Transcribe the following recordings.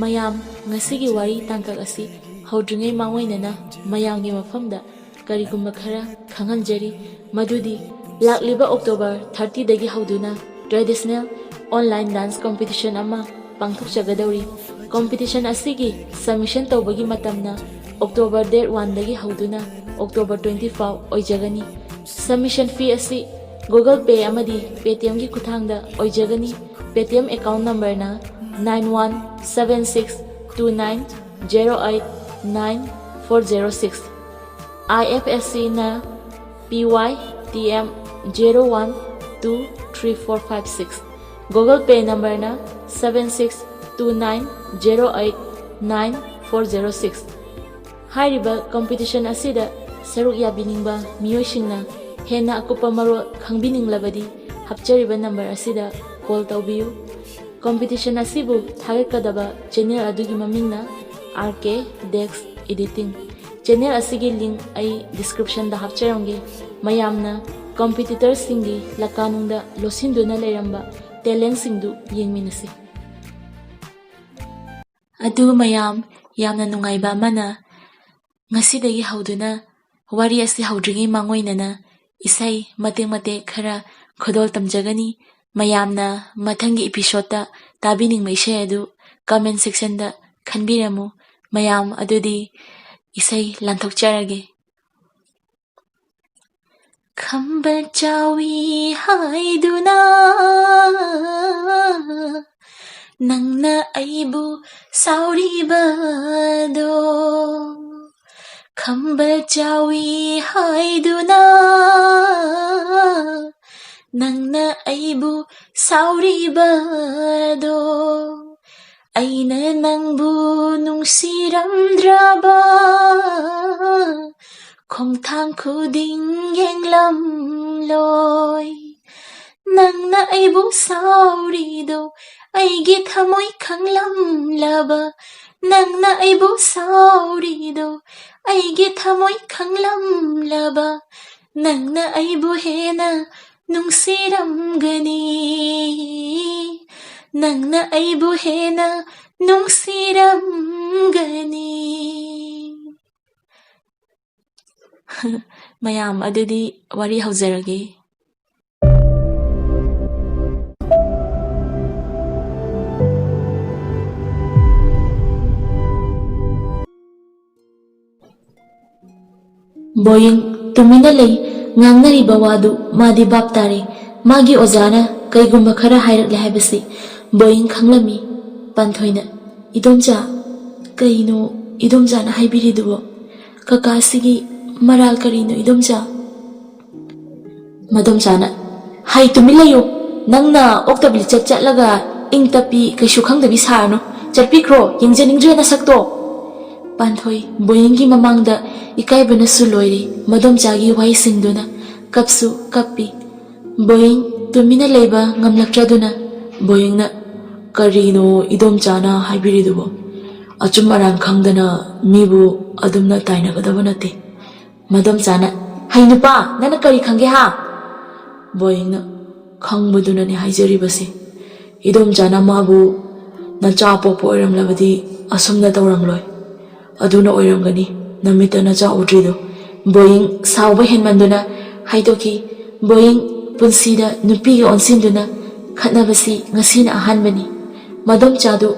mayam ngasigi wari tangkak asi haudringai mangoinana mayamgi mafamda karigumba khara khangamjari madudi lakliba October 30 dagi hauduna traditional online dance competition ama pangthokjagadauri competition asigi submission tawbagi matamna October date 1 dagi hauduna October 25 oijagani submission fee asi Google Pay amadi Paytm gi kuthangda oijagani Paytm account number na 917629089406 IFSC na PYTM 01234456 Google Pay number na 7629089406 Hairiba competition asida saruk yabiningba miyoisingna hena akupa maro khangbininglabadi hapchariba number asida call tabiyu competition asibu thagakadaba channel adugi mamingna RK Dex Editing channel asigi link ai description da hapcharange mayamna competitors singi lakanungda losinduna leramba talent singdu yengminasi adu mayam yamna nungaiba mana ngasidagi hauduna wari asi haudringi mangoinana isai mate khara khodol tamjagani mayamna mathangi episode ta tabining maishe adu comment section da khanbiramu mayam adudi isai lanthokcharage khambal chawi haiduna nangna aibu sauribado khambal chawi haiduna nangna aibu sauribado aina nangbu nungsiramdraba khongthang khuding yenglamloi nangna aibu saurido aigi thamoi khanglamlaba nangna aibu saurido aigi thamoi khanglamlaba nangna aibu hena nungsiramgani nangna aibu hena nungsiramgani mayam adudi wari haujarage boying tumina lei ngangnariba wadu madi bap tare magi ojana kaigumba khara hairakle haibasi boying khanglami panthoina idomja kaino idomja na haibiridubo kaka sigi maral karino idomja madomjana hai tumilayo nangna oktabli chatlaga ingtapi kaishu khangdabi sarno chatpikro yengjaningdre na sakto panthoi boyingi mamangda ikaibana suloiri madomjagi waisingduna kapsu kappi boying tumina leiba ngamlakraduna boyingna karino idomjana haibiridubo achum arang khangdana mibu adumna tainagadaba nate madomjana hainupa nana kari khange ha boyingna khangbuduna ne haijaribase idomjana mabu nacha popo oiramlabadi asumna tawrangloi aduna oiramgani namita nacha udrido boying sauba henmanduna haidoki boying punsida nupi onsinduna khatnabasi ngasina ahanbani madom chadu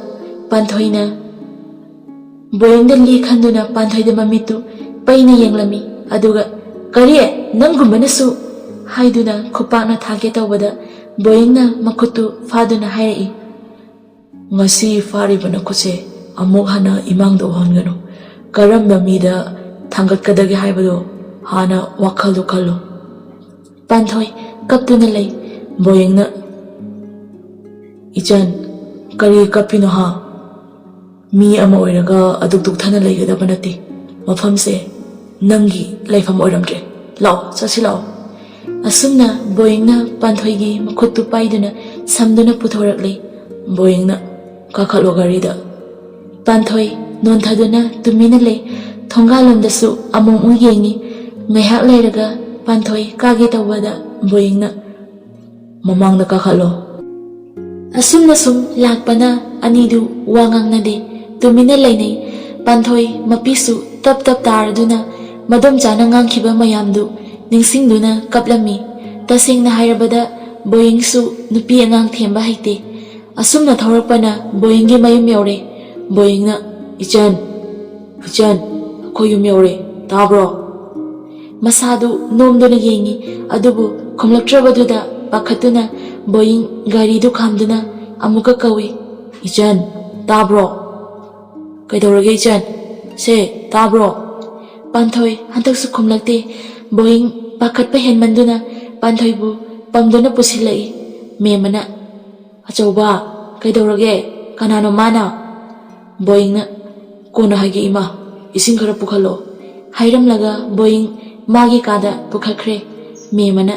panthoina boying da li khanduna panthoida mamitu paina yenglami aduga kariye nangumbanasu haiduna khupakna thage tawbada boying na makutu faduna hairai ngasi faribana khuse amuk hana imangdo hongano karamba mida thangatkadage haibado hana wakhaldo khallo panthoi kaptuna lei boying na ichan kari kapino ha mi ama oiraga aduk thana leigadaba nate mafamse nangi laifam oiramdre lao chasi lao asumna boying na panthoigi makhutu paiduna samduna puthoraklei boying na kakhalo garida panthoi nonthaduna tumina lei thongalomdasu among uyengi ngaihak leiraga panthoi kage tawada boying na mamangda kakhalo asumna sum lakpana ꯑꯅꯤꯗꯨ ꯋꯥ ꯉꯥꯡꯅꯗꯦ, ꯇꯨꯃꯤꯟꯅ ꯂꯩꯅꯩ꯫ ꯄꯥꯟꯊꯣꯏ ꯃꯄꯤꯁꯨ ꯇꯞ ꯇꯞ ꯇꯥꯔꯗꯨꯅ ꯃꯗꯣꯝꯆꯥꯅ ꯉꯥꯡꯈꯤꯕ ꯃꯌꯥꯝꯗꯨ ꯅꯤꯡꯁꯤꯡꯗꯨꯅ ꯀꯞꯂꯝꯃꯤ꯫ ꯇꯁꯦꯡꯅ ꯍꯥꯏꯔꯕꯗ ꯕꯣꯌꯤꯡꯁꯨ ꯅꯨꯄꯤ ꯑꯉꯥꯡ ꯊꯦꯝꯕ ꯍꯩꯇꯦ꯫ ꯑꯁꯨꯝꯅ ꯊꯧꯔꯛꯄꯅ ꯕꯣꯌꯤꯡꯒꯤ ꯃꯌꯨꯝ ꯌꯧꯔꯦ꯫ ꯕꯣꯌꯤꯡꯅ "ꯏꯆꯟ, ꯑꯩꯈꯣꯏ ꯌꯨꯝ ꯌꯧꯔꯦ, ꯇꯥꯕ꯭ꯔꯣ?" ꯃꯁꯥꯗꯨ ꯅꯣꯝꯗꯨꯅ ꯌꯦꯡꯉꯤ, ꯑꯗꯨꯕꯨ ꯈꯨꯝꯂꯛꯇ꯭ꯔꯕꯗꯨꯗ ꯄꯥꯈꯠꯇꯨꯅ ꯕꯣꯌꯤꯡ ꯒꯥꯔꯤꯗꯨ ꯈꯥꯝꯗꯨꯅ ꯑꯃꯨꯛꯀ ꯀꯧꯏ, "ꯏꯆꯟ, ꯇꯥꯕ꯭ꯔꯣ? ꯀꯩꯗꯧꯔꯒꯦ ꯏꯆꯟ? ꯁꯦ, ꯇꯥꯕ꯭ꯔꯣ?" ꯄꯥꯟꯊꯣꯏ ꯍꯟꯗꯛꯁꯨ ꯈꯨꯝꯂꯛꯇꯦ꯫ ꯕꯣꯌꯤꯡ ꯄꯥꯈꯠꯄ ꯍꯦꯟꯃꯟꯗꯨꯅ ꯄꯥꯟꯊꯣꯏꯕꯨ ꯄꯝꯗꯨꯅ ꯄꯨꯁꯤꯜꯂꯛꯏ꯫ ꯃꯦꯝꯃꯅ "ꯑꯆꯧꯕ, ꯀꯩꯗꯧꯔꯒꯦ? ꯀꯅꯥꯅꯣ ꯃꯥꯅ?" ꯕꯣꯌꯤꯡꯅ "ꯀꯣꯟꯅ ꯍꯥꯏꯒꯦ ꯏꯃꯥ, ꯏꯁꯤꯡ ꯈꯔ ꯄꯨꯈꯠꯂꯣ." ꯍꯥꯏꯔꯝꯂꯒ ꯕꯣꯌꯤꯡ ꯃꯥꯒꯤ ꯀꯥꯗ ꯄꯨꯈꯠꯈ꯭ꯔꯦ꯫ ꯃꯦꯝꯃꯅ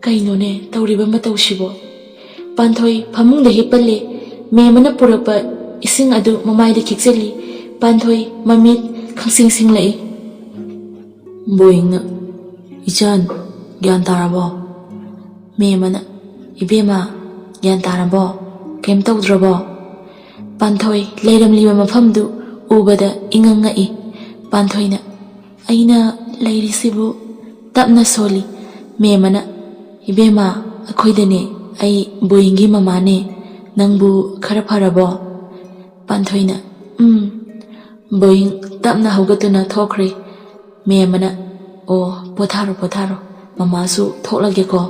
"ꯀꯩꯅꯣꯅꯦ ꯇꯧꯔꯤꯕ ꯃꯇꯧꯁꯤꯕꯣ?" ꯄꯥꯟꯊꯣꯏ ꯐꯃꯨꯡꯗ ꯍꯤꯞꯄꯜꯂꯦ꯫ ꯃꯦꯝꯃꯅ ꯄꯨꯔꯛꯄ ꯏꯁꯤꯡ ꯑꯗꯨ ꯃꯃꯥꯏꯗ ꯈꯤꯛꯆꯜꯂꯤ꯫ ꯄꯥꯟꯊꯣꯏ ꯃꯃꯤꯠ ꯈꯪꯁꯤꯡ ꯁꯤꯡꯂꯛꯏ꯫ ꯕꯣꯌꯤꯡꯅ "ꯏꯆꯟ, ꯒ꯭ꯌꯥꯟ ꯇꯥꯔꯕꯣ?" ꯃꯦꯝꯃꯅ "ꯏꯕꯦꯝꯃ, ꯒ꯭ꯌꯥꯟ ꯇꯥꯔꯕꯣ? ꯀꯩꯝ ꯇꯧꯗ꯭ꯔꯕꯣ?" ꯄꯥꯟꯊꯣꯏ ꯂꯩꯔꯝꯂꯤꯕ ꯃꯐꯝꯗꯨ ꯎꯕꯗ ꯏꯉꯛ ꯉꯛꯏ꯫ ꯄꯥꯟꯊꯣꯏꯅ "ꯑꯩꯅ ꯂꯩꯔꯤꯁꯤꯕꯨ?" ꯇꯞꯅ ꯁꯣꯜꯂꯤ꯫ ꯃꯦꯝꯃꯅ "ꯏꯕꯦꯝꯃ, ꯑꯩꯈꯣꯏꯗꯅꯦ, ꯑꯩ ꯕꯣꯌꯤꯡꯒꯤ ꯃꯃꯥꯅꯦ, ꯅꯪꯕꯨ ꯈꯔ ꯐꯔꯕꯣ?" ꯄꯥꯟꯊꯣꯏꯅ ꯕꯣꯌꯤꯡ ꯇꯞꯅ ꯍꯧꯒꯠꯇꯨꯅ ꯊꯣꯛꯈ꯭ꯔꯦ꯫ ꯃꯦꯝꯃꯅ "ꯑꯣ, ꯄꯣꯊꯥꯔꯣ ꯄꯣꯊꯥꯔꯣ, ꯃꯃꯥꯁꯨ ꯊꯣꯛꯂꯒꯦꯀꯣ."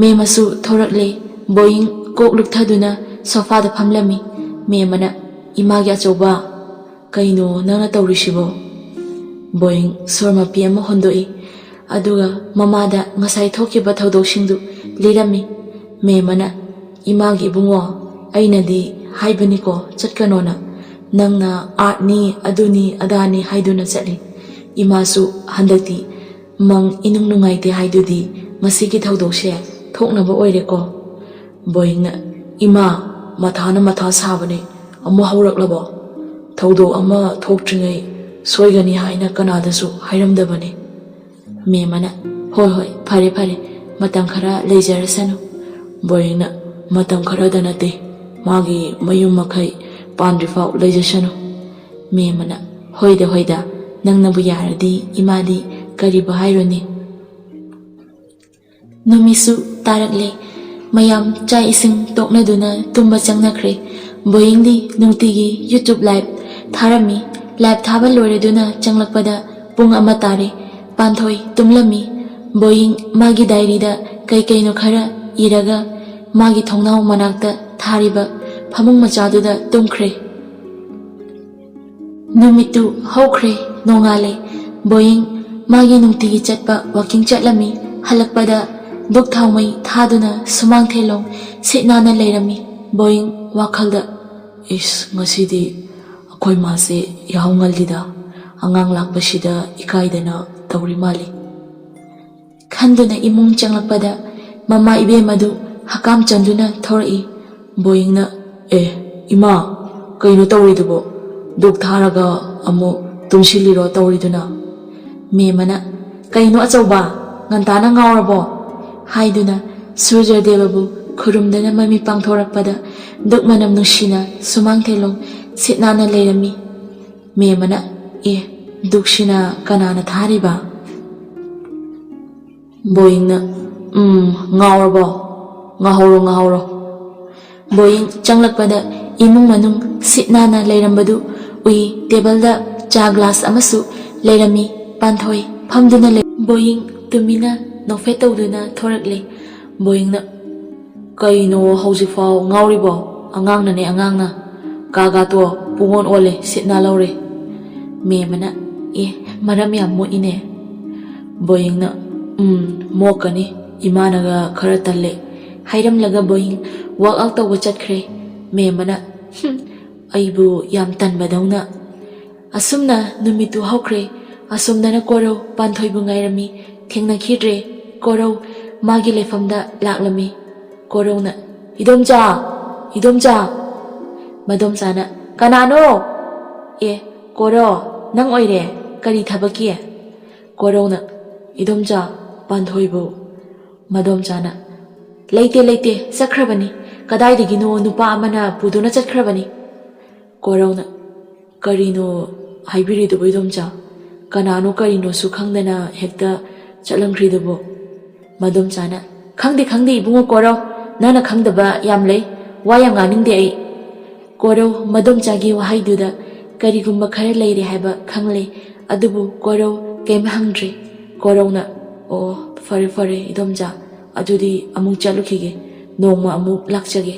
ꯃꯦꯝꯃꯁꯨ ꯊꯣꯔꯛꯂꯦ꯫ ꯕꯣꯌꯤꯡ ꯀꯣꯛ ꯂꯨꯛꯊꯗꯨꯅ ꯁꯣꯐꯥꯗ ꯐꯝꯂꯝꯃꯤ꯫ ꯃꯦꯝꯃꯅ "ꯏꯃꯥꯒꯤ ꯑꯆꯧꯕ, ꯀꯩꯅꯣ ꯅꯪꯅ ꯇꯧꯔꯤꯁꯤꯕꯣ?" ꯕꯣꯌꯤꯡ ꯁꯣꯔ ꯃꯄꯤ ꯑꯃ ꯍꯣꯟꯗꯣꯛꯏ, ꯑꯗꯨꯒ ꯃꯃꯥꯗ ꯉꯁꯥꯏ ꯊꯣꯛꯈꯤꯕ ꯊꯧꯗꯣꯛꯁꯤꯡꯗꯨ ꯂꯤꯔꯝꯃꯤ꯫ ꯃꯦꯝꯃꯅ "ꯏꯃꯥꯒꯤ ꯏꯕꯨꯡꯉꯣ, ꯑꯩꯅꯗꯤ ꯍꯥꯏꯕꯅꯤꯀꯣ ꯆꯠꯀꯅꯣꯅ, ꯅꯪꯅ ꯑꯥꯔꯠꯅꯤ ꯑꯗꯨꯅꯤ ꯑꯗꯥꯅꯤ ꯍꯥꯏꯗꯨꯅ ꯆꯠꯂꯤ꯫ ꯏꯃꯥꯁꯨ ꯍꯟꯗꯛꯇꯤ ꯃꯪ ꯏꯅꯨꯡ ꯅꯨꯡꯉꯥꯏꯇꯦ ꯍꯥꯏꯗꯨꯗꯤ ꯉꯁꯤꯒꯤ ꯊꯧꯗꯣꯛꯁꯦ ꯊꯣꯛꯅꯕ ꯑꯣꯏꯔꯦꯀꯣ." ꯕꯣꯌꯤꯡꯅ "ꯏꯃꯥ, ꯃꯊꯥꯅ ꯃꯊꯥ ꯁꯥꯕꯅꯦ, ꯑꯃꯨꯛ ꯍꯧꯔꯛꯂꯕꯣ? ꯊꯧꯗꯣꯛ ꯑꯃ ꯊꯣꯛꯇ꯭ꯔꯤꯉꯩ ꯁꯣꯏꯒꯅꯤ ꯍꯥꯏꯅ ꯀꯅꯥꯗꯁꯨ ꯍꯥꯏꯔꯝꯗꯕꯅꯤ." ꯃꯦꯝꯃꯅ "ꯍꯣꯏ ꯍꯣꯏ, ꯐꯔꯦ ꯐꯔꯦ, ꯃꯇꯝ ꯈꯔ ꯂꯩꯖꯔꯁꯅꯨ." ꯕꯣꯌꯤꯡꯅ "ꯃꯇꯝ ꯈꯔꯗ ꯅꯠꯇꯦ, ꯃꯥꯒꯤ ꯃꯌꯨꯝ ꯃꯈꯩ ꯄꯥꯟꯗ꯭ꯔꯤꯐꯥꯎ ꯂꯩꯖꯁꯅꯨ." ꯃꯦꯝꯃꯅ "ꯍꯣꯏꯗ ꯍꯣꯏꯗ, ꯅꯪꯅꯕꯨ ꯌꯥꯔꯗꯤ ꯏꯃꯥꯗꯤ ꯀꯔꯤꯕꯨ ꯍꯥꯏꯔꯨꯅꯤ." ꯅꯨꯃꯤꯠꯁꯨ ꯇꯥꯔꯛꯂꯦ꯫ ꯃꯌꯥꯝ ꯆꯥꯛ ꯏꯁꯤꯡ ꯇꯣꯛꯅꯗꯨꯅ ꯇꯨꯝꯕ ꯆꯪꯅꯈ꯭ꯔꯦ꯫ ꯕꯣꯌꯤꯡꯗꯤ ꯅꯨꯡꯇꯤꯒꯤ ꯌꯨꯇ꯭ꯌꯨꯕ ꯂꯥꯏꯚ ꯊꯥꯔꯝꯃꯤ꯫ ꯂꯥꯏꯚ ꯊꯥꯕ ꯂꯣꯏꯔꯗꯨꯅ ꯆꯪꯂꯛꯄꯗ ꯄꯨꯡ 1 ꯇꯥꯔꯦ꯫ ꯄꯥꯟꯊꯣꯏ ꯇꯨꯝꯂꯝꯃꯤ꯫ ꯕꯣꯌꯤꯡ ꯃꯥꯒꯤ ꯗꯥꯏꯔꯤꯗ ꯀꯩꯀꯩꯅꯣ ꯈꯔ ꯏꯔꯒ ꯃꯥꯒꯤ ꯊꯣꯡꯅꯥꯎ ꯃꯅꯥꯛꯇ ꯊꯥꯔꯤꯕ ꯐꯃꯨꯡ ꯃꯆꯥꯗꯨꯗ ꯇꯨꯝꯈ꯭ꯔꯦ꯫ ꯅꯨꯃꯤꯠꯇꯨ ꯍꯧꯈ꯭ꯔꯦ, ꯅꯣꯡꯉꯥꯜꯂꯦ꯫ ꯕꯣꯌꯤꯡ ꯃꯥꯒꯤ ꯅꯨꯡꯇꯤꯒꯤ ꯆꯠꯄ ꯋꯥꯀꯤꯡ ꯆꯠꯂꯝꯃꯤ꯫ ꯍꯜꯂꯛꯄꯗ ꯙꯨꯛ ꯊꯥꯎꯃꯩ ꯊꯥꯗꯨꯅ ꯁꯨꯃꯥꯡꯊꯦꯂꯣꯡ ꯁꯤꯠ ꯅꯥꯟꯅ ꯂꯩꯔꯝꯃꯤ꯫ ꯕꯣꯌꯤꯡ ꯋꯥꯈꯜꯗ ꯉꯁꯤꯗꯤ ꯑꯩꯈꯣꯏ ꯃꯥꯁꯦ ꯌꯥꯍꯧ ꯉꯜꯂꯤꯗ, ꯑꯉꯥꯡ ꯂꯥꯛꯄꯁꯤꯗ ꯏꯀꯥꯏꯗꯅ ꯇꯧꯔꯤ ꯃꯥꯜꯂꯤ ꯈꯟꯗꯨꯅ ꯏꯃꯨꯡ ꯆꯪꯂꯛꯄꯗ ꯃꯃꯥ ꯏꯕꯦꯝꯃꯗꯨ ꯍꯀꯥꯝ ꯆꯟꯗꯨꯅ ꯊꯣꯔꯛꯏ꯫ ꯕꯣꯌꯤꯡꯅ "ꯏꯃꯥ, ꯀꯩꯅꯣ ꯇꯧꯔꯤꯗꯨꯕꯣ? ꯙꯨꯛ ꯊꯥꯔꯒ ꯑꯃꯨꯛ ꯇꯨꯝꯁꯤꯜꯂꯤꯔꯣ ꯇꯧꯔꯤꯗꯨꯅ?" ꯃꯦꯝꯃꯅ "ꯀꯩꯅꯣ ꯑꯆꯧꯕ, ꯉꯟꯇꯥꯅ ꯉꯥꯎꯔꯕꯣ?" ꯍꯥꯏꯗꯨꯅ ꯁꯨꯔꯖꯗꯦꯕꯕꯨ ꯈꯨꯔꯨꯝꯗꯨꯅ ꯃꯃꯤꯠ ꯄꯥꯡꯊꯣꯔꯛꯄꯗ ꯙꯨꯛ ꯃꯅꯝ ꯅꯨꯡꯁꯤꯅ ꯁꯨꯃꯥꯡꯊꯦꯂꯣꯡ ꯁꯤꯠ ꯅꯥꯟꯅ ꯂꯩꯔꯝꯃꯤ꯫ ꯃꯦꯝꯃꯅ "ꯙꯨꯛꯁꯤꯅ ꯀꯅꯥꯅ ꯊꯥꯔꯤꯕ?" ꯕꯣꯌꯤꯡꯅ "ꯉꯥꯎꯔꯕꯣ? ꯉꯥꯎꯍꯧꯔꯣ ꯉꯥꯎꯍꯧꯔꯣ." ꯕꯣꯌꯤꯡ ꯆꯪꯂꯛꯄꯗ ꯏꯃꯨꯡ ꯃꯅꯨꯡ ꯁꯤꯠ ꯅꯥꯟꯅ ꯂꯩꯔꯝꯕꯗꯨ ꯎꯏ꯫ ꯇꯦꯕꯜꯗ ꯆꯥ ꯒ꯭ꯂꯥꯁ ꯑꯃꯁꯨ ꯂꯩꯔꯝꯃꯤ꯫ ꯄꯥꯟꯊꯣꯏ ꯐꯝꯗꯨꯅ ꯂꯩ꯫ ꯕꯣꯌꯤꯡ ꯇꯨꯃꯤꯟꯅ ꯅꯣꯛꯐꯦꯠ ꯇꯧꯗꯨꯅ ꯊꯣꯔꯛꯂꯦ꯫ ꯕꯣꯌꯤꯡꯅ "ꯀꯩꯅꯣ ꯍꯧꯖꯤꯛꯐꯥꯎ ꯉꯥꯎꯔꯤꯕꯣ? ꯑꯉꯥꯡꯅꯅꯦ, ꯑꯉꯥꯡꯅ. ꯀꯥꯒꯥꯇꯣ ꯄꯨꯡꯑꯣꯟ ꯑꯣꯜꯂꯦ, ꯁꯤꯠ ꯅꯥꯜꯍꯧꯔꯦ." ꯃꯦꯝꯃꯅ "ꯃꯔꯝ ꯌꯥꯝ ꯃꯣꯛꯏꯅꯦ." ꯕꯣꯌꯤꯡꯅ "ꯃꯣꯛꯀꯅꯤ, ꯏꯃꯥꯅꯒ ꯈꯔ ꯇꯜꯂꯦ." ꯍꯥꯏꯔꯝꯂꯒ ꯕꯣꯌꯤꯡ ꯋꯥꯛ ꯑꯥꯎꯠ ꯇꯧꯕ ꯆꯠꯈ꯭ꯔꯦ꯫ ꯃꯦꯝꯃꯅ "ꯑꯩꯕꯨ ꯌꯥꯝ ꯇꯟꯕꯗꯧꯅ." ꯑꯁꯨꯝꯅ ꯅꯨꯃꯤꯠꯇꯨ ꯍꯧꯈ꯭ꯔꯦ꯫ ꯑꯁꯣꯝꯗꯅ ꯀꯣꯔꯧ ꯄꯥꯟꯊꯣꯏꯕꯨ ꯉꯥꯏꯔꯝꯃꯤ꯫ ꯊꯦꯡꯅꯈꯤꯗ꯭ꯔꯦ꯫ ꯀꯣꯔꯧ ꯃꯥꯒꯤ ꯂꯩꯐꯝꯗ ꯂꯥꯛꯂꯝꯃꯤ꯫ ꯀꯣꯔꯧꯅ "ꯏꯗꯣꯝꯆꯥ, ꯏꯗꯣꯝꯆꯥ." ꯃꯗꯣꯝꯆꯥꯅ "ꯀꯅꯥꯅꯣ?" "ꯀꯣꯔꯧ, ꯅꯪ ꯑꯣꯏꯔꯦ, ꯀꯔꯤ ꯊꯕꯛꯀꯤ?" ꯀꯣꯔꯧꯅ "ꯏꯗꯣꯝꯆꯥ, ꯄꯥꯟꯊꯣꯏꯕꯨ." ꯃꯗꯣꯝꯆꯥꯅ "ꯂꯩꯇꯦ ꯂꯩꯇꯦ, ꯆꯠꯈ꯭ꯔꯕꯅꯤ." ꯀꯗꯥꯏꯗꯒꯤꯅꯣ ꯅꯨꯄꯥ ꯑꯃꯅ ꯄꯨꯗꯨꯅ ꯆꯠꯈ꯭ꯔꯕꯅꯤ꯫ ꯀꯣꯔꯧꯅ ꯀꯔꯤꯅꯣ ꯍꯥꯏꯕꯤꯔꯤꯗꯨꯕꯣ ꯏꯗꯣꯝꯆꯥ? ꯀꯅꯥꯅꯣ ꯀꯔꯤꯅꯣꯁꯨ ꯈꯪꯗꯅ ꯍꯦꯛꯇ ꯆꯠꯂꯝꯈ꯭ꯔꯤꯗꯨꯕꯣ? ꯃꯗꯣꯝꯆꯥꯅ ꯈꯪꯗꯦ ꯈꯪꯗꯦ ꯏꯕꯨꯡꯉꯣ ꯀꯣꯔꯧ, ꯅꯪꯅ ꯈꯪꯗꯕ ꯌꯥꯝ ꯂꯩ, ꯋꯥ ꯌꯥꯝ ꯉꯥꯡꯅꯤꯡꯗꯦ ꯑꯩ꯫ ꯀꯣꯔꯧ ꯃꯗꯣꯝꯆꯥꯒꯤ ꯋꯥꯍꯩꯗꯨꯗ ꯀꯔꯤꯒꯨꯝꯕ ꯈꯔ ꯂꯩꯔꯦ ꯍꯥꯏꯕ ꯈꯪꯂꯦ, ꯑꯗꯨꯕꯨ ꯀꯣꯔꯧ ꯀꯩꯝ ꯍꯪꯗ꯭ꯔꯦ꯫ ꯀꯣꯔꯧꯅ ꯑꯣ ꯐꯔꯦ ꯐꯔꯦ ꯏꯗꯣꯝꯆꯥ, ꯑꯗꯨꯗꯤ ꯑꯃꯨꯛ ꯆꯠꯂꯨꯈꯤꯒꯦ, ꯅꯣꯡꯃ ꯑꯃꯨꯛ ꯂꯥꯛꯆꯒꯦ꯫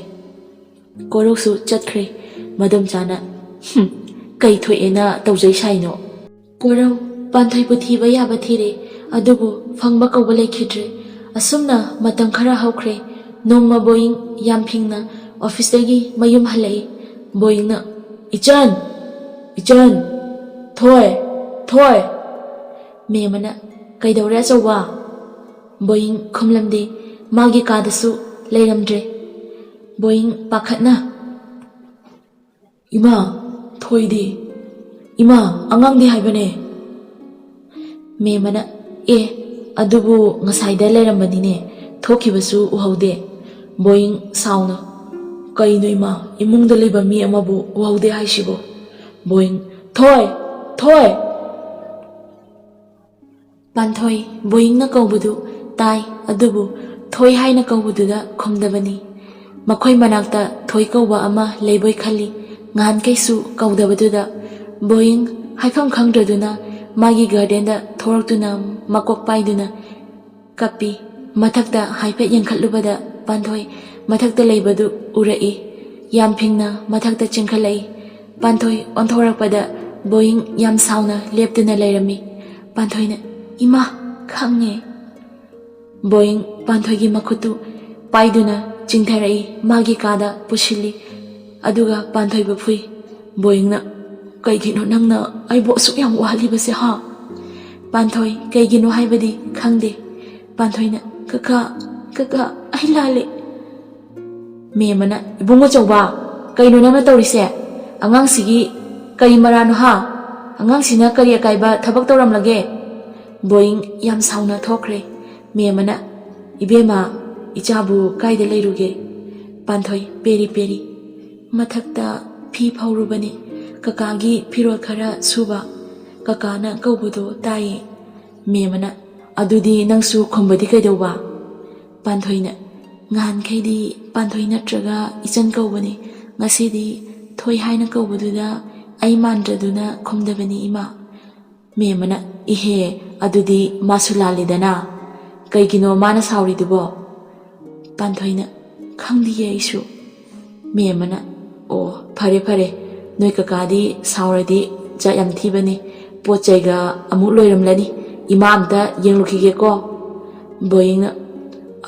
ꯀꯣꯔꯧꯁꯨ ꯆꯠꯈ꯭ꯔꯦ꯫ ꯃꯗꯣꯝꯆꯥꯅ ꯀꯩ ꯊꯣꯛꯑꯦꯅ ꯇꯧꯖꯩ ꯁꯥꯏꯅꯣ? ꯀꯣꯔꯧ ꯄꯥꯟꯊꯣꯏꯕꯨ ꯊꯤꯕ ꯌꯥꯕ ꯊꯤꯔꯦ, ꯑꯗꯨꯕꯨ ꯐꯪꯕ ꯀꯧꯕ ꯂꯩꯈꯤꯗ꯭ꯔꯦ꯫ ꯑꯁꯨꯝꯅ ꯃꯇꯝ ꯈꯔ ꯍꯧꯈ꯭ꯔꯦ꯫ ꯅꯣꯡꯃ ꯕꯣꯌꯤꯡ ꯌꯥꯝꯐꯤꯡꯅ ꯑꯣꯐꯤꯁꯇꯒꯤ ꯃꯌꯨꯝ ꯍꯜꯂꯛꯏ꯫ ꯕꯣꯌꯤꯡꯅ ꯏꯆꯟ ꯏꯆꯟ, ꯊꯣꯏ ꯊꯣꯏ꯫ ꯃꯦꯃꯅ ꯀꯩꯗꯧꯔꯦ ꯑꯆꯧꯕ? ꯕꯣꯌꯤꯡ ꯈꯨꯝꯂꯝꯗꯦ, ꯃꯥꯒꯤ ꯀꯥꯗꯁꯨ ꯂꯩꯔꯝꯗ꯭ꯔꯦ꯫ ꯕꯣꯌꯤꯡ ꯄꯥꯈꯠꯅ ꯏꯃꯥ ꯊꯣꯏꯗꯤ? ꯏꯃꯥ ꯑꯉꯥꯡꯗꯤ ꯍꯥꯏꯕꯅꯦ꯫ ꯃꯦꯃꯅ ꯑꯗꯨꯕꯨ ꯉꯁꯥꯏꯗ ꯂꯩꯔꯝꯕꯅꯤꯅꯦ, ꯊꯣꯛꯈꯤꯕꯁꯨ ꯎꯍꯧꯗꯦ꯫ ꯕꯣꯌꯤꯡ ꯁꯥꯎꯅ ꯀꯩꯅꯣ ꯏꯃꯥ, ꯏꯃꯨꯡꯗ ꯂꯩꯕ ꯃꯤ ꯑꯃꯕꯨ ꯎꯍꯧꯗꯦ ꯍꯥꯏꯁꯤꯕꯣ? ꯕꯣꯌꯤꯡ ꯊꯣꯏ ꯊꯣꯏ꯫ ꯄꯥꯟꯊꯣꯏ ꯕꯣꯌꯤꯡꯅ ꯀꯧꯕꯗꯨ ꯇꯥꯏ, ꯑꯗꯨꯕꯨ ꯊꯣꯏ ꯍꯥꯏꯅ ꯀꯧꯕꯗꯨꯗ ꯈꯨꯝꯗꯕꯅꯤ꯫ ꯃꯈꯣꯏ ꯃꯅꯥꯛꯇ ꯊꯣꯏ ꯀꯧꯕ ꯑꯃ ꯂꯩꯕꯣꯏ ꯈꯜꯂꯤ꯫ ꯉꯍꯥꯟꯈꯩꯁꯨ ꯀꯧꯗꯕꯗꯨꯗ ꯕꯣꯌꯤꯡ ꯍꯥꯏꯐꯝ ꯈꯪꯗ꯭ꯔꯗꯨꯅ ꯃꯥꯒꯤ ꯒꯥꯔꯗꯦꯟꯗ ꯊꯣꯔꯛꯇꯨꯅ ꯃꯀꯣꯛ ꯄꯥꯏꯗꯨꯅ ꯀꯞꯄꯤ꯫ ꯃꯊꯛꯇ ꯍꯥꯏꯐꯦꯠ ꯌꯦꯡꯈꯠꯂꯨꯕꯗ ꯄꯥꯟꯊꯣꯏ ꯃꯊꯛꯇ ꯂꯩꯕꯗꯨ ꯎꯔꯛꯏ꯫ ꯌꯥꯝꯐꯤꯡꯅ ꯃꯊꯛꯇ ꯆꯤꯡꯈꯠꯂꯛꯏ꯫ ꯄꯥꯟꯊꯣꯏ ꯑꯣꯟꯊꯣꯔꯛꯄꯗ ꯕꯣꯌꯤꯡ ꯌꯥꯝ ꯁꯥꯎꯅ ꯂꯦꯞꯇꯨꯅ ꯂꯩꯔꯝꯃꯤ꯫ ꯄꯥꯟꯊꯣꯏꯅ ꯏꯃꯥ ꯈꯪꯉꯦ꯫ ꯕꯣꯌꯤꯡ ꯄꯥꯟꯊꯣꯏꯒꯤ ꯃꯈꯨꯠꯇꯨ ꯄꯥꯏꯗꯨꯅ ꯆꯤꯡꯊꯔꯛꯏ, ꯃꯥꯒꯤ ꯀꯥꯗ ꯄꯨꯁꯤꯜꯂꯤ, ꯑꯗꯨꯒ ꯄꯥꯟꯊꯣꯏꯕꯨ ꯐꯨꯏ꯫ ꯕꯣꯌꯤꯡꯅ ꯀꯩꯒꯤꯅꯣ ꯅꯪꯅ ꯑꯩꯕꯨ ꯑꯁꯨꯛ ꯌꯥꯝ ꯋꯥꯍꯜꯂꯤꯕꯁꯦ ꯍꯥ? ꯄꯥꯟꯊꯣꯏ ꯀꯩꯒꯤꯅꯣ ꯍꯥꯏꯕꯗꯤ ꯈꯪꯗꯦ꯫ ꯄꯥꯟꯊꯣꯏꯅ ꯀꯀꯥ ꯀꯀꯥ ꯑꯩ ꯂꯥꯜꯂꯦ꯫ ꯃꯦꯃꯅ ꯏꯕꯨꯡꯉꯣ ꯆꯧꯕ, ꯀꯩꯅꯣ ꯅꯪꯅ ꯇꯧꯔꯤꯁꯦ? ꯑꯉꯥꯡꯁꯤꯒꯤ ꯀꯔꯤ ꯃꯔꯥꯅꯣ ꯍꯥ? ꯑꯉꯥꯡꯁꯤꯅ ꯀꯔꯤ ꯑꯀꯥꯏꯕ ꯊꯕꯛ ꯇꯧꯔꯝꯂꯒꯦ? ꯕꯣꯌꯤꯡ ꯌꯥꯝ ꯁꯥꯎꯅ ꯊꯣꯛꯈ꯭ꯔꯦ꯫ ꯃꯦꯃꯅ ꯏꯕꯦꯝꯃ, ꯏꯆꯥꯕꯨ ꯀꯥꯏꯗ ꯂꯩꯔꯨꯒꯦ? ꯄꯥꯟꯊꯣꯏ ꯄꯦꯔꯤ ꯄꯦꯔꯤ ꯃꯊꯛꯇ ꯐꯤ ꯐꯧꯔꯨꯕꯅꯤ, ꯀꯀꯥꯒꯤ ꯐꯤꯔꯣꯜ ꯈꯔ ꯁꯨꯕ, ꯀꯀꯥꯅ ꯀꯧꯕꯗꯣ ꯇꯥꯏꯌꯦ꯫ ꯃꯦꯃꯅ ꯑꯗꯨꯗꯤ ꯅꯪꯁꯨ ꯈꯨꯝꯕꯗꯤ ꯀꯩꯗꯧꯕ? ꯄꯥꯟꯊꯣꯏꯅ ꯉꯍꯥꯟꯈꯩꯗꯤ ꯄꯥꯟꯊꯣꯏ ꯅꯠꯇ꯭ꯔꯒ ꯏꯆꯟ ꯀꯧꯕꯅꯤ, ꯉꯁꯤꯗꯤ ꯊꯣꯏ ꯍꯥꯏꯅ ꯀꯧꯕꯗꯨꯗ ꯑꯩ ꯃꯥꯟꯗ꯭ꯔꯗꯨꯅ ꯈꯨꯝꯗꯕꯅꯤ ꯏꯃꯥ꯫ ꯃꯦꯃꯅ ꯏꯍꯦ, ꯑꯗꯨꯗꯤ ꯃꯥꯁꯨ ꯂꯥꯜꯂꯤꯗꯅ, ꯀꯩꯒꯤꯅꯣ ꯃꯥꯅ ꯁꯥꯎꯔꯤꯗꯨꯕꯣ? ꯄꯥꯟꯊꯣꯏꯅ ꯈꯪꯗꯤꯌꯦ ꯑꯩꯁꯨ꯫ ꯃꯦꯃꯅ ꯑꯣ ꯐꯔꯦ ꯐꯔꯦ, ꯅꯣꯏ ꯀꯀꯥꯗꯤ ꯁꯥꯎꯔꯗꯤ ꯖꯥꯠ ꯌꯥꯝ ꯊꯤꯕꯅꯤ, ꯄꯣꯠ ꯆꯩꯒ ꯑꯃꯨꯛ ꯂꯣꯏꯔꯝꯂꯅꯤ, ꯏꯃꯥ ꯑꯝꯇ ꯌꯦꯡꯂꯨꯈꯤꯒꯦꯀꯣ꯫ ꯕꯣꯌꯤꯡꯅ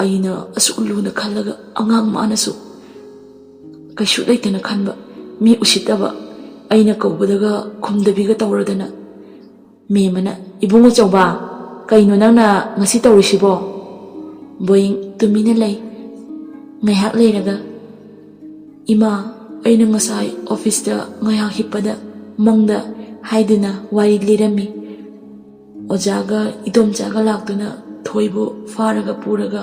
ꯑꯩꯅ ꯑꯁꯨꯛ ꯂꯨꯅ ꯈꯜꯂꯒ ꯑꯉꯥꯡ ꯃꯥꯅꯁꯨ ꯀꯩꯁꯨ ꯂꯩꯇꯅ ꯈꯟꯕ, ꯃꯤ ꯎꯁꯤꯠꯇꯕ, ꯑꯩꯅ ꯀꯧꯕꯗꯒ ꯈꯨꯝꯗꯕꯤꯒ ꯇꯧꯔꯗꯅ꯫ ꯃꯦꯃꯅ ꯏꯕꯨꯡꯉꯣ ꯆꯧꯕ, ꯀꯩꯅꯣ ꯅꯪꯅ ꯉꯁꯤ ꯇꯧꯔꯤꯁꯤꯕꯣ? ꯕꯣꯌꯤꯡ ꯇꯨꯃꯤꯟꯅ ꯂꯩ꯫ ꯉꯥꯏꯍꯥꯛ ꯂꯩꯔꯒ ꯏꯃꯥ, ꯑꯩꯅ ꯉꯁꯥꯏ ꯑꯣꯐꯤꯁꯇ ꯉꯥꯏꯍꯥꯛ ꯍꯤꯞꯄꯗ ꯃꯪꯗ ꯍꯥꯏꯗꯨꯅ ꯋꯥꯔꯤ ꯂꯤꯔꯝꯃꯤ꯫ ꯑꯣꯖꯥꯒ ꯏꯗꯣꯝꯆꯥꯒ ꯂꯥꯛꯇꯨꯅ ꯊꯣꯏꯕꯨ ꯐꯥꯔꯒ ꯄꯨꯔꯒ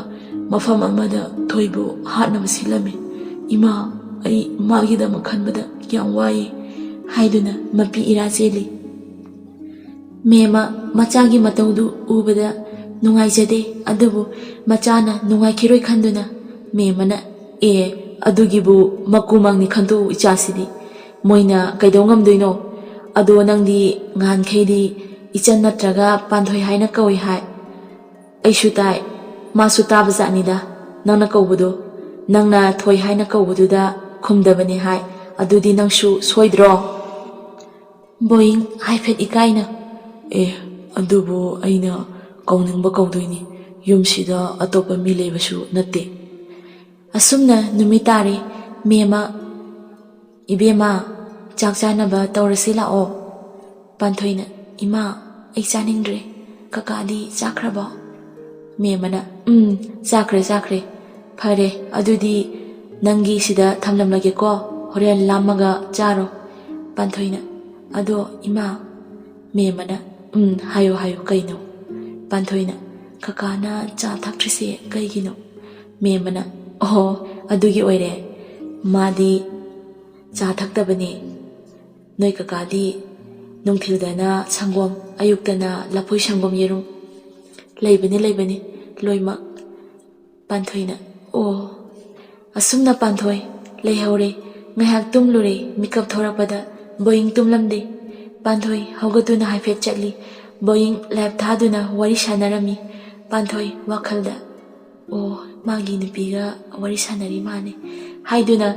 ꯃꯐꯝ ꯑꯃꯗ ꯊꯣꯏꯕꯨ ꯍꯥꯠꯅꯕ ꯁꯤꯜꯂꯝꯃꯤ꯫ ꯏꯃꯥ, ꯑꯩ ꯃꯥꯒꯤꯗꯃꯛ ꯈꯟꯕꯗ ꯌꯥꯝ ꯋꯥꯏ ꯍꯥꯏꯗꯨꯅ ꯃꯄꯤ ꯏꯔꯥ ꯆꯦꯜꯂꯤ꯫ ꯃꯦꯃ ꯃꯆꯥꯒꯤ ꯃꯇꯧꯗꯨ ꯎꯕꯗ ꯅꯨꯡꯉꯥꯏꯖꯗꯦ, ꯑꯗꯨꯕꯨ ꯃꯆꯥꯅ ꯅꯨꯡꯉꯥꯏꯈꯤꯔꯣꯏ ꯈꯟꯗꯨꯅ ꯃꯦꯃꯅ ꯑꯗꯨꯒꯤꯕꯨ ꯃꯀꯨ ꯃꯪꯅꯤ ꯈꯟꯗꯣꯛꯎ ꯏꯆꯥꯁꯤꯗꯤ, ꯃꯣꯏꯅ ꯀꯩꯗꯧ ꯉꯝꯗꯣꯏꯅꯣ? ꯑꯗꯣ ꯅꯪꯗꯤ ꯉꯍꯥꯟꯈꯩꯗꯤ ꯏꯆꯟ ꯅꯠꯇ꯭ꯔꯒ ꯄꯥꯟꯊꯣꯏ ꯍꯥꯏꯅ ꯀꯧꯏ ꯍꯥꯏ, ꯑꯩꯁꯨ ꯇꯥꯏ, ꯃꯥꯁꯨ ꯇꯥꯕ ꯖꯥꯠꯅꯤꯗ ꯅꯪꯅ ꯀꯧꯕꯗꯣ꯫ ꯅꯪꯅ ꯊꯣꯏ ꯍꯥꯏꯅ ꯀꯧꯕꯗꯨꯗ ꯈꯨꯝꯗꯕꯅꯤ ꯍꯥꯏ, ꯑꯗꯨꯗꯤ ꯅꯪꯁꯨ ꯁꯣꯏꯗ꯭ꯔꯣ? ꯕꯣꯌꯤꯡ ꯍꯥꯏꯐꯦꯠ ꯏꯀꯥꯏꯅ ꯑꯗꯨꯕꯨ ꯑꯩꯅ ꯀꯧꯅꯤꯡꯕ ꯀꯧꯗꯣꯏꯅꯤ, ꯌꯨꯝꯁꯤꯗ ꯑꯇꯣꯞꯄ ꯃꯤ ꯂꯩꯕꯁꯨ ꯅꯠꯇꯦ꯫ ꯑꯁꯨꯝꯅ ꯅꯨꯃꯤꯠ ꯇꯥꯔꯦ꯫ ꯃꯦꯃ ꯏꯕꯦꯝꯃ, ꯆꯥꯛ ꯆꯥꯅꯕ ꯇꯧꯔꯁꯤ ꯂꯥꯛꯑꯣ꯫ ꯄꯥꯟꯊꯣꯏꯅ ꯏꯃꯥ, ꯑꯩ ꯆꯥꯅꯤꯡꯗ꯭ꯔꯦ, ꯀꯀꯥꯗꯤ ꯆꯥꯈ꯭ꯔꯕꯣ? ꯃꯦꯃꯅ ꯆꯥꯈ꯭ꯔꯦ ꯆꯥꯈ꯭ꯔꯦ꯫ ꯐꯔꯦ, ꯑꯗꯨꯗꯤ ꯅꯪꯒꯤ ꯁꯤꯗ ꯊꯝꯂꯝꯂꯒꯦꯀꯣ, ꯍꯣꯔꯦꯟ ꯂꯥꯝꯃꯒ ꯆꯥꯔꯣ꯫ ꯄꯥꯟꯊꯣꯏꯅ ꯑꯗꯣ ꯏꯃꯥ꯫ ꯃꯦꯃꯅ ꯍꯥꯏꯌꯨ ꯍꯥꯏꯌꯨ ꯀꯩꯅꯣ? ꯄꯥꯟꯊꯣꯏꯅ ꯀꯀꯥꯅ ꯆꯥ ꯊꯛꯇ꯭ꯔꯤꯁꯦ ꯀꯩꯒꯤꯅꯣ? ꯃꯦꯃꯅ ꯑꯣ ꯑꯗꯨꯒꯤ ꯑꯣꯏꯔꯦ, Madi cha thaktabani. Noi kakadi nungthildana sangom ayuktana lapoi sangom yerum. Leibani loimak. Panthoina oh asumna panthoi leihore ngahak tumlure mikap thorapada boing tumlamde. Panthoi haugatuna haifet chatli boing lab thaduna wari sanarami. Panthoi wakhalda oh magi nupiga wari sanari mane haiduna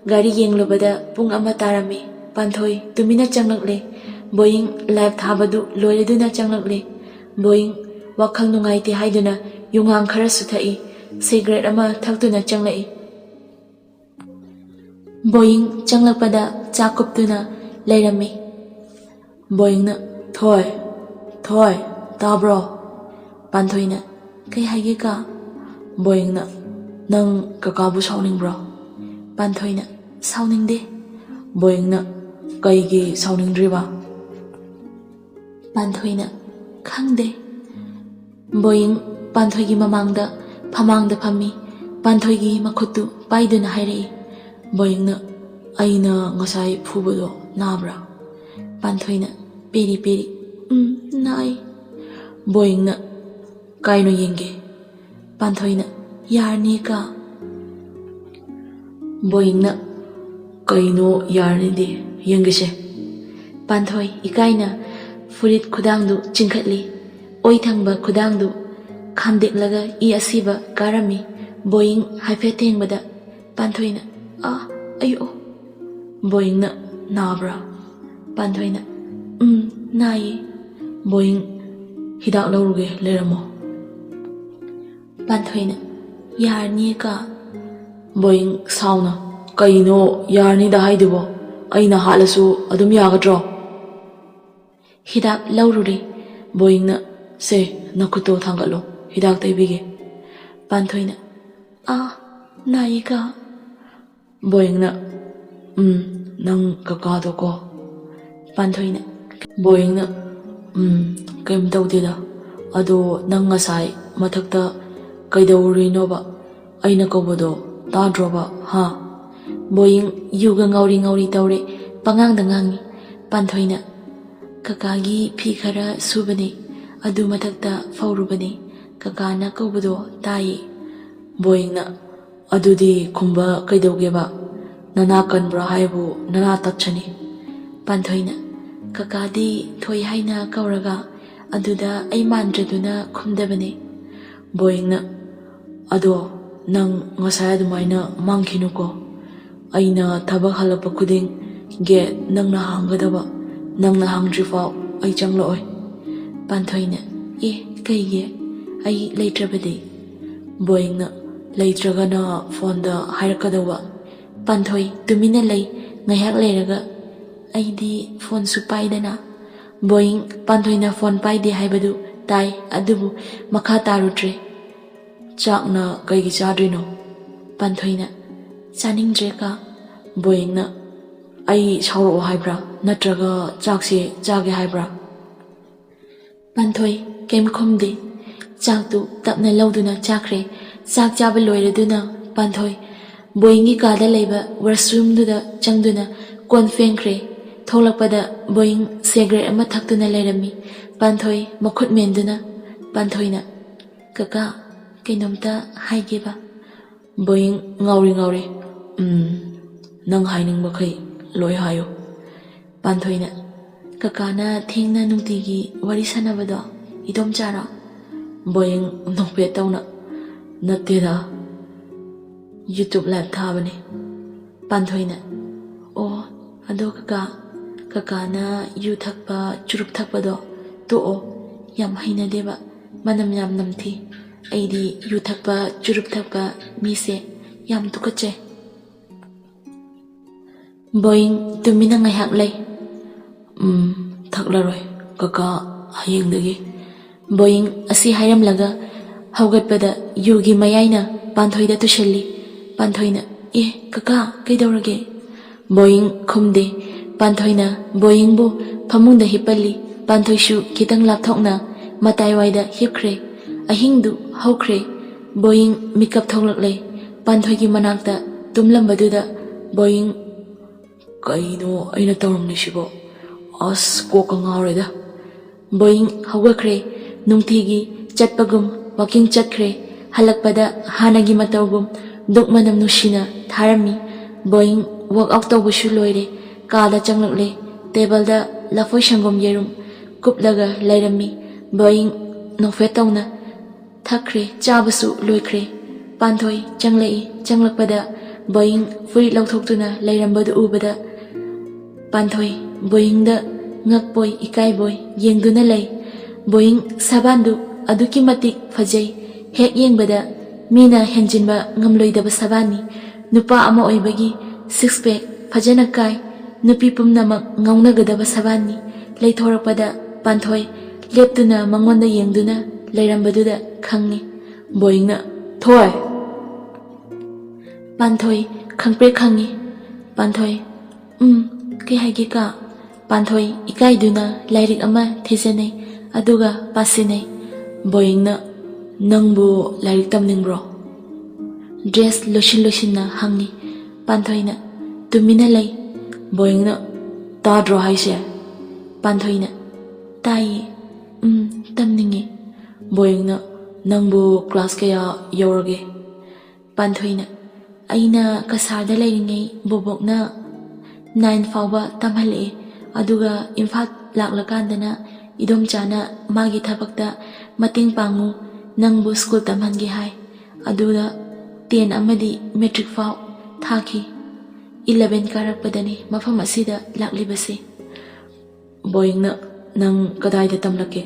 gari yenglubada pung ama tarami. Panthoi tumina changlakle boing lab thabadu loireduna changlakle. Boing wakhal nungaite haiduna yungang khara suthai cigarette ama thakduna changlai. Boing changlakpada chakuptuna leirami. Boing na thoi tabro. Panthoina kai haige ka. Boing na nang kakabu sauningbro. Panthoina sauningde. Boing na kaigi sauningdriba. Panthoina khangde. Boing panthoigi mamangda phammi. Panthoigi makhutu paiduna hairei. Boing na aina ngasai phubado nabra. Panthoina peri nai. Boing na kaino yenge. Panthoina yarni ka. Boing na kaino yarni de yengese. Panthoi ikaina furit khudangdu chingkhatli. Oi thangba khudangdu khamdeklaga I asiba karami. Boing haifet thengbada. Panthoina ayo. Boing na nabra. Panthoina nai. Boing hidak lauruge leramo. Panthoina yarni ka. Boing sauna kaino yarni da haidubo aina halasu adum yagadro. Hidak laurure. Boing na se nakuto thangalo hidak taibige. Panthoina nai ka. Boing na nang kakado ko. Panthoina boing na kaim tawdida ado nang ngasai mathakta kaidawrinoba aina kobado tadroba ha. Boing yuga ngauri tawre pangang dangangi. Panthoina kakagi phi khara subani adu mathakta faurubani kakana kobado tai. Boing na adudi khumba kaidawgeba nana kanbra haibu nana tatchani. Panthoina kakadi thoi haina kauraga aduda ai mandraduna khumdabani. Boing na ado nang ngasai adumaina mangkhinuko. Aina thabak halapa khuding ge nangna hangadaba nangna hangdrifau ai changloi. Panthoina kaige ai leitrabadi. Boing na leitragana fonda hairakadawa. Panthoi tumina lei ngayak leiraga aidi phone su paidana. Boing panthoina phone paide haibadu tai adubu makha tarudre. Chakna kaigi chadrino. Panthoina chaningdre ka. Boing na ai sauro haibra natraga chakse chage haibra. Panthoi kem khumde. Chaktu tapna lauduna chakre. Chak chaba loireduna Panthoi boingi kada leiba washroom duda changduna kon fengkre. Tholakpada boing cigarette ama thakduna leirami. Panthoi makhut menduna. Panthoina kaka kainomta haigeba. Boing ngauri nang haining bakai loi hayo. Panthoina kakana thengna nungtigi wari sanabado idom chara. Boing nokpe tawna natteda YouTube live thabani. Panthoina ado kakana yu thakpa churup thakpado to'o yam hainadeba manam yam namthi. Aidi yu thakpa churup thakpa mise yam tukache. Boing tumina ngayak lei. Thaklaroi kaka hayengdagi. Boing asi hairamlaga haugatpada yugi mayaina Panthoida tushalli. Panthoina kaka kaidawrage. Boing khumde. Panthoina boing bu phamungda hipalli. Panthoishu kitang lapthokna mataiwaida hipkre. Ahingdu haukre. Boing mikap thoklaklei. Panthoigi manakta tumlambadudha boing kaino aina tawramnisibo as koka ngaureda boing hawakre nungtigi chatpagum walking chatkre halakpada hanagi matawgum dukmanam nushina tharami boing work out tawbushu loire kada changlakle table da lafoi shangom yerum kuplaga lairami boing nofet tawna thakre chabasu loikre panthoi changlei changlakpada boing furi lauthokuna lairambadu ubada panthoi boing da ngakpoi ikai boy yengduna lay boing sabandu aduki matik fajai hek yengbada mina henjinba ngamloidaba sabani nupa ama oibagi six pack fajana kai nupi pumnamak ngaungnagadaba sabani leithorakpada panthoi leptuna mangonda yengduna lairambaduda khangni boingna thoi panthoi khangpre khangi panthoi ke haige ka panthoi ikaiduna lairik ama thijanei aduga pasinei boingna nangbu lairik tamningbro dress loshin hangi panthoina tumina lay boingna tadro haise panthoina tai tamningi boingna nangbu class kaya yorage panthoina aina kasarda lairingei bobokna 9 phaoba tamhale aduga imphal laklakandana idom chana magi thapakta mating pangu nangbu school tamhangi hai aduga 10 amadi metric fau thaki 11 karakpadani mafam asida laklibase boingna nang kadaida tamlake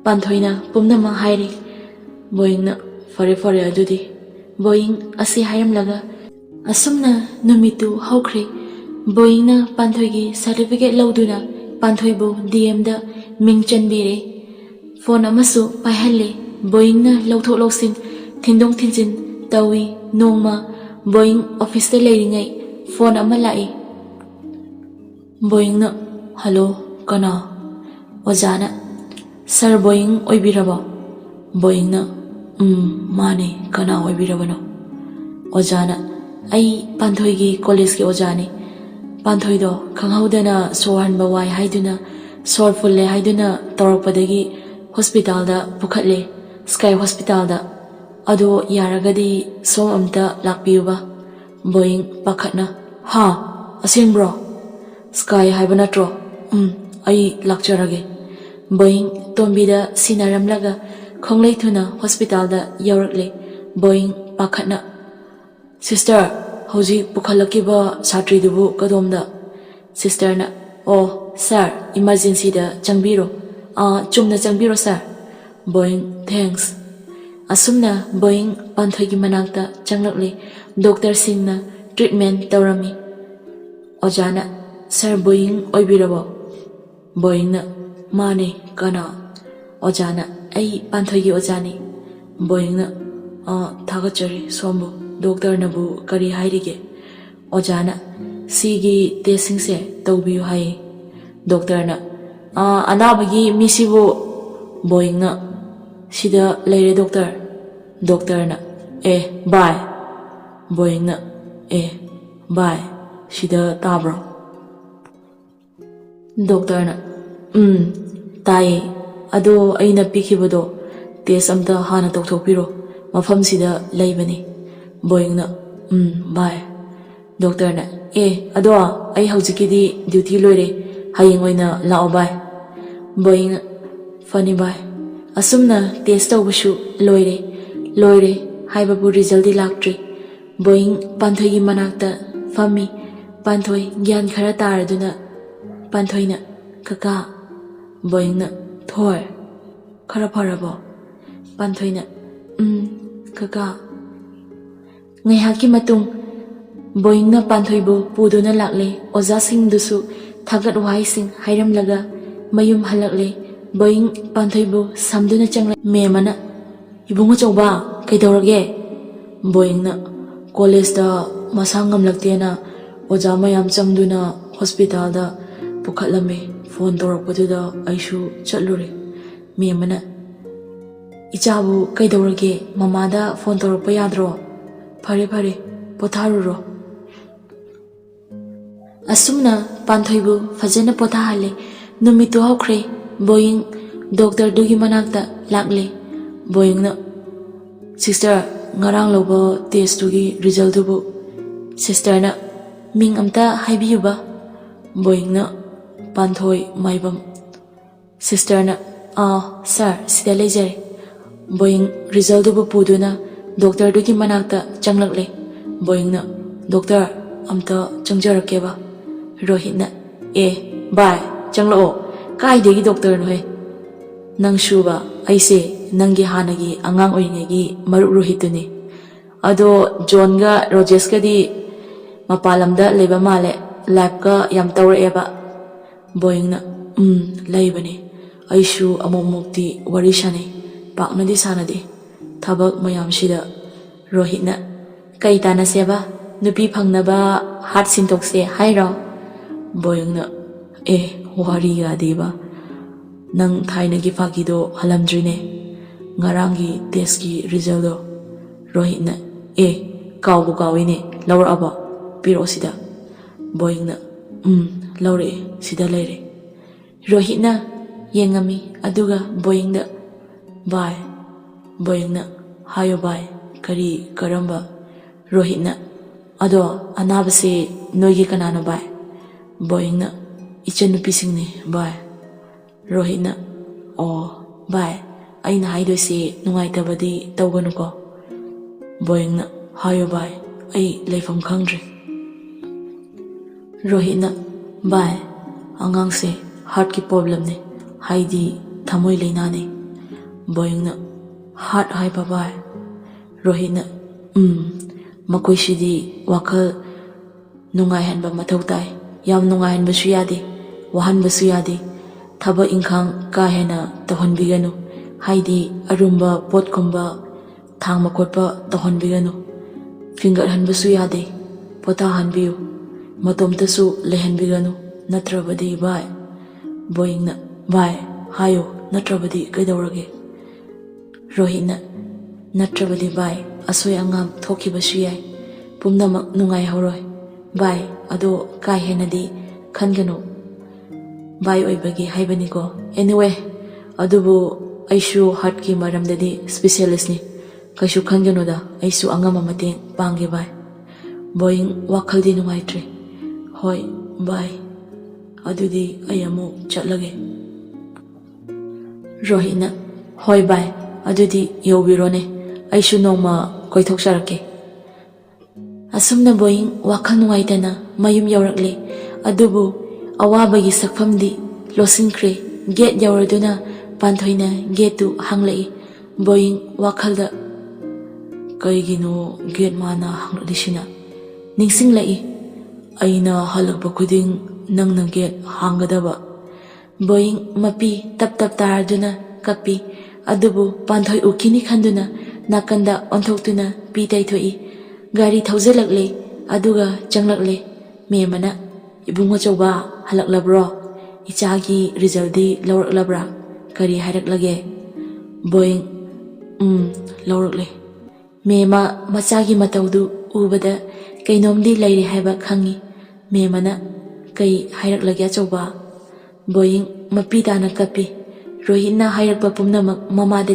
panthoina pumnama hairi boingna fare adudi boing asi hayamlaga asumna numitu hawkhre boingna panthoigi certificate lauduna panthoibu DM da ming chanbire phone amasu paihalle boingna lauthok lausin thindong thinjin tawi nongma boing office da leiringai phone ama lai boingna hello kana ojana sir boing oibiraba boingna mane kana oibirabano ojana ai panthoigi college ki ojani panthoido khanghaudana sohanba wai haiduna sorfulle haiduna tawrakpadagi hospital da pukhatle sky hospital da ado yaragadi som amta lakpiyuba boing pakhatna ha asengbro sky haibana tro ai lakcharage boing tombida sinaramlaga khonglei hospital da yaurakle boing pakhatna sister hoji pukhalakiba satri dubu kadomda sister na oh sir emergency da changbiro chumna changbiro sir boing thanks asumna boing panthoigi manakta changlakle doctor singna treatment tawrami ojana sir boing oibirabo boing na mane kana ojana ai panthoigi ojani boing na thagachari sombu doctor nabu kari hairige ojana sigi testing se tawbiyu hai doctor na anabagi misibu boing na sida leire doctor na bye boing na bye sida tabro doctor na tai ado aina pikibado test amta hana tawthokpiro mafam sida leibani boing na bye doctor na ado ai haujikidi duty loire hayeng oina lao bye boing funny bye asumna test tawbushu loire haibabu result di laktri boing panthoigi manakta fami panthoi gyan khara taraduna panthoina kaka boing na thoi khara pharabo panthoina kaka ngaihaki matung boing na panthoibu puduna lakle oja sing dusu thagat wai sing hairam laga mayum halakle boing panthoibu samduna changla memana ibungo chawba kaidorage boing na college da masangam laktena oja mayam changduna hospital da pukhatlame phone torakpaduda aishu chatlure memana ichabu kaidorage mamada phone torakpa yadro phare ꯄꯣꯊꯥꯔꯨꯔꯣ ꯑꯁꯨꯝꯅ ꯄꯥꯟꯊꯣꯏꯕꯨ ꯐꯖꯅ ꯄꯣꯊꯥꯍꯜꯂꯦ ꯅꯨꯃꯤꯠꯇꯨ ꯍꯧꯈ꯭ꯔꯦ ꯕꯣꯌꯤꯡ ꯗꯣꯛꯇꯔꯗꯨꯒꯤ ꯃꯅꯥꯛꯇ ꯂꯥꯛꯂꯦ ꯕꯣꯌꯤꯡꯅ sister ꯉꯔꯥꯡ ꯂꯧꯕ ꯇꯦꯁꯇꯨꯒꯤ ꯔꯤꯖꯜꯇꯨꯕꯨ ꯁꯤꯁꯇꯔꯅ ꯃꯤꯡ ꯑꯝꯇ ꯍꯥꯏꯕꯤꯌꯨꯕ ꯕꯣꯌꯤꯡꯅ ꯄꯥꯟꯊꯣꯏ ꯃꯥꯏꯕꯝ ꯁꯤꯁꯇꯔꯅ ꯁꯥꯔ ꯁꯤꯗ ꯂꯩꯖꯔꯦ ꯕꯣꯌꯤꯡ ꯔꯤꯖꯜꯇꯨꯕꯨ ꯄꯨꯗꯨꯅ ꯗꯣꯛꯇꯔꯗꯨꯒꯤ ꯃꯅꯥꯛꯇ ꯆꯪꯂꯛꯂꯦ ꯕꯣꯌꯤꯡꯅ ꯗꯣꯛꯇꯔ ꯑꯝꯇ ꯆꯪꯖꯔꯛꯀꯦꯕ ꯔꯣꯍꯤꯠꯅ ꯚꯥꯏ ꯆꯪꯂꯛꯑꯣ ꯀꯥꯏꯗꯒꯤ ꯗꯣꯛꯇꯔꯅꯣꯍꯦ ꯅꯪꯁꯨꯕ ꯑꯩꯁꯦ ꯅꯪꯒꯤ ꯍꯥꯟꯅꯒꯤ ꯑꯉꯥꯡ ꯑꯣꯏꯔꯤꯉꯩꯒꯤ ꯃꯔꯨꯞ ꯔꯣꯍꯤꯠꯇꯨꯅꯤ ꯑꯗꯣ ꯖꯣꯟꯒ ꯔꯣꯖꯦꯁꯀꯗꯤ ꯃꯄꯥꯟ ꯂꯝꯗ ꯂꯩꯕ ꯃꯥꯜꯂꯦ ꯂꯥꯏꯐꯀ ꯌꯥꯝ ꯇꯧꯔꯛꯑꯦꯕ ꯕꯣꯌꯤꯡꯅ ꯂꯩꯕꯅꯤ ꯑꯩꯁꯨ ꯑꯃꯨꯛꯃꯨꯛꯇꯤ ꯋꯥꯔꯤ ꯁꯥꯟꯅꯩ ꯄꯥꯛꯅꯗꯤ ꯁꯥꯟꯅꯗꯦ ꯊꯕꯛ ꯃꯌꯥꯝꯁꯤꯗ ꯔꯣꯍꯤꯠꯅ ꯀꯩ ꯇꯥꯟꯅꯁꯦꯕ ꯅꯨꯄꯤ ꯐꯪꯅꯕ ꯍꯥꯠ ꯁꯤꯟꯇꯣꯛꯁꯦ ꯍꯥꯏꯔꯣ ꯕꯣꯌꯤꯡꯅ ꯋꯥꯔꯤꯒꯗꯤꯕ ꯅꯪ ꯊꯥꯏꯅꯒꯤ ꯐꯥꯒꯤꯗꯣ ꯍꯜꯂꯝꯗ꯭ꯔꯤꯅꯦ ꯉꯔꯥꯡꯒꯤ ꯇꯦꯁꯀꯤ ꯔꯤꯖꯜꯗꯣ ꯔꯣꯍꯤꯠꯅ ꯀꯥꯎꯕꯨ ꯀꯥꯎꯏꯅꯦ ꯂꯧꯔꯛꯑꯕꯣ ꯄꯤꯔꯛꯑꯣ ꯁꯤꯗ ꯕꯣꯌꯤꯡꯅ ꯂꯧꯔꯛꯑꯦ ꯁꯤꯗ ꯂꯩꯔꯦ ꯔꯣꯍꯤꯠꯅ ꯌꯦꯡꯉꯝꯃꯤ ꯑꯗꯨꯒ ꯕꯣꯌꯤꯡꯗ ꯚꯥꯏ ꯕꯣꯌꯤꯡꯅ ꯍꯥꯏꯌꯣ ꯚꯥꯏ ꯀꯔꯝꯕ ꯔꯣꯍꯤꯠꯅ ꯑꯗꯣ ꯑꯅꯥꯕꯁꯦ ꯅꯣꯏꯒꯤ ꯀꯅꯥꯅꯣ ꯚꯥꯏ ꯕꯣꯌꯤꯡꯅ ꯏꯆꯟꯅꯨꯄꯤꯁꯤꯡꯅꯤ ꯚꯥꯏ ꯔꯣꯍꯤꯠꯅ ꯚꯥꯏ ꯑꯩꯅ ꯍꯥꯏꯗꯣꯏꯁꯤ ꯅꯨꯡꯉꯥꯏꯇꯕꯗꯤ ꯇꯧꯒꯅꯨꯀꯣ ꯕꯣꯌꯤꯡꯅ ꯍꯥꯏꯌꯣ ꯚꯥꯏ ꯑꯩ ꯂꯩꯐꯝ ꯈꯪꯗ꯭ꯔꯦ ꯔꯣꯍꯤꯠꯅ ꯚꯥꯏ ꯑꯉꯥꯡꯁꯦ ꯍꯥꯔꯠꯀꯤ ꯄ꯭ꯔꯣꯕ꯭ꯂꯦꯝꯅꯤ ꯍꯥꯏꯗꯤ ꯊꯃꯣꯏ ꯂꯩꯅꯥꯅꯤ ꯕꯣꯌꯤꯡꯅ ꯍꯥꯔꯠ ꯍꯥꯏꯕ ꯚꯥꯏ ꯔꯣꯍꯤꯠꯅ ꯃꯈꯣꯏꯁꯤꯗꯤ ꯋꯥꯈꯜ ꯅꯨꯡꯉꯥꯏꯍꯟꯕ ꯃꯊꯧ ꯇꯥꯏ ꯌꯥꯝ ꯅꯨꯡꯉꯥꯏꯍꯟꯕꯁꯨ ꯌꯥꯗꯦ ꯋꯥꯍꯟꯕꯁꯨ ꯌꯥꯗꯦ ꯊꯕꯛ ꯏꯪꯈꯥꯡ ꯀꯥ ꯍꯦꯟꯅ ꯇꯧꯍꯟꯕꯤꯒꯅꯨ ꯍꯥꯏꯗꯤ ꯑꯔꯨꯝꯕ ꯄꯣꯠꯀꯨꯝꯕ ꯊꯥꯡꯕ ꯈꯣꯠꯄ ꯇꯧꯍꯟꯕꯤꯒꯅꯨ ꯐꯤꯡꯒꯠꯍꯟꯕꯁꯨ ꯌꯥꯗꯦ ꯄꯣꯊꯥꯍꯟꯕꯤꯌꯨ ꯃꯇꯣꯝꯇꯁꯨ ꯂꯩꯍꯟꯕꯤꯒꯅꯨ ꯅꯠꯇ꯭ꯔꯕꯗꯤ ꯚꯥꯏ ꯕꯣꯌꯤꯡꯅ ꯚꯥꯏ ꯍꯥꯏꯌꯣ ꯅꯠꯇ꯭ꯔꯕꯗꯤ ꯀꯩꯗꯧꯔꯒꯦ ꯔꯣꯍꯤꯠꯅ ꯅꯠꯇ꯭ꯔꯕꯗꯤ ꯚꯥꯏ ꯑꯁꯣꯏ ꯑꯉꯥꯝ ꯊꯣꯛꯈꯤꯕꯁꯨ ꯌꯥꯏ ꯄꯨꯝꯅꯃꯛ ꯅꯨꯡꯉꯥꯏꯍꯧꯔꯣꯏ ꯚꯥꯏ ꯑꯗꯣ ꯀꯥ ꯍꯦꯟꯅꯗꯤ ꯈꯟꯒꯅꯨ ꯚꯥꯏ ꯑꯣꯏꯕꯒꯤ ꯍꯥꯏꯕꯅꯤꯀꯣ ꯑꯦꯅꯤꯋꯦ ꯑꯗꯨꯕꯨ ꯑꯩꯁꯨ ꯍꯥꯔꯠꯀꯤ ꯃꯔꯝꯗꯗꯤ ꯁ꯭ꯄꯦꯁꯤꯌꯦꯂꯤꯁꯅꯤ ꯀꯩꯁꯨ ꯈꯟꯒꯅꯨꯗ ꯑꯩꯁꯨ ꯑꯉꯝꯕ ꯃꯇꯦꯡ ꯄꯥꯡꯒꯦ ꯚꯥꯏ ꯕꯣꯌꯤꯡ ꯋꯥꯈꯜꯗꯤ ꯅꯨꯡꯉꯥꯏꯇ꯭ꯔꯦ ꯍꯣꯏ ꯚꯥꯏ ꯑꯗꯨꯗꯤ ꯑꯩ ꯑꯃꯨꯛ ꯆꯠꯂꯒꯦ ꯔꯣꯍꯤꯠꯅ ꯍꯣꯏ ꯚꯥꯏ ꯑꯗꯨꯗꯤ ꯌꯧꯕꯤꯔꯣꯅꯦ ꯑꯩꯁꯨ ꯅꯣꯡꯃ ꯀꯣꯏꯊꯣꯛꯆꯔꯛꯀꯦ ꯑꯁꯨꯝꯅ ꯕꯣꯌꯤꯡ ꯋꯥꯈꯜ ꯅꯨꯡꯉꯥꯏꯇꯅ ꯃꯌꯨꯝ ꯌꯧꯔꯛꯂꯦ ꯑꯗꯨꯕꯨ ꯑꯋꯥꯕꯒꯤ ꯁꯛꯐꯝꯗꯤ ꯂꯣꯠꯁꯤꯟꯈ꯭ꯔꯦ ꯒꯦꯠ ꯌꯧꯔꯗꯨꯅ ꯄꯥꯟꯊꯣꯏꯅ ꯒꯦꯠꯇꯨ ꯍꯥꯡꯂꯛꯏ ꯕꯣꯌꯤꯡ ꯋꯥꯈꯜꯗ ꯀꯩꯒꯤꯅꯣ ꯒꯦꯠ ꯃꯥꯅ ꯍꯥꯡꯂꯛꯂꯤꯁꯤꯅ ꯅꯤꯡꯁꯤꯡꯂꯛꯏ ꯑꯩꯅ ꯍꯜꯂꯛꯄ ꯈꯨꯗꯤꯡ ꯅꯪꯅ ꯒꯦꯠ ꯍꯥꯡꯒꯗꯕ ꯕꯣꯌꯤꯡ ꯃꯄꯤ ꯇꯞ ꯇꯥꯔꯗꯨꯅ ꯀꯞꯄꯤ ꯑꯗꯨꯕꯨ ꯄꯥꯟꯊꯣꯏ ꯎꯈꯤꯅꯤ ꯈꯟꯗꯨꯅ ꯅꯥꯀꯟꯗ ꯑꯣꯟꯊꯣꯛꯇꯨꯅ ꯄꯤ ꯇꯩꯊꯣꯛꯏ ꯒꯥꯔꯤ ꯊꯧꯖꯤꯜꯂꯛꯂꯦ ꯑꯗꯨꯒ ꯆꯪꯂꯛꯂꯦ ꯃꯦꯝꯃꯅ ꯏꯕꯨꯡꯉꯣꯆꯧꯕ ꯍꯜꯂꯛꯂꯕ꯭ꯔꯣ ꯏꯆꯥꯒꯤ ꯔꯤꯖꯜꯗꯤ ꯂꯧꯔꯛꯂꯕ꯭ꯔꯥ ꯀꯔꯤ ꯍꯥꯏꯔꯛꯂꯒꯦ ꯕꯣꯌꯤꯡ ꯂꯧꯔꯛꯂꯦ ꯃꯦꯝꯃ ꯃꯆꯥꯒꯤ ꯃꯇꯧꯗꯨ ꯎꯕꯗ ꯀꯩꯅꯣꯝꯗꯤ ꯂꯩꯔꯦ ꯍꯥꯏꯕ ꯈꯪꯉꯤ ꯃꯦꯝꯃꯅ ꯀꯩ ꯍꯥꯏꯔꯛꯂꯒꯦ ꯑꯆꯧꯕ ꯕꯣꯌꯤꯡ ꯃꯄꯤ ꯇꯥꯅ ꯀꯞꯄꯤ ꯔꯣꯍꯤꯠꯅ ꯍꯥꯏꯔꯛꯄ ꯄꯨꯝꯅꯃꯛ ꯃꯃꯥꯗ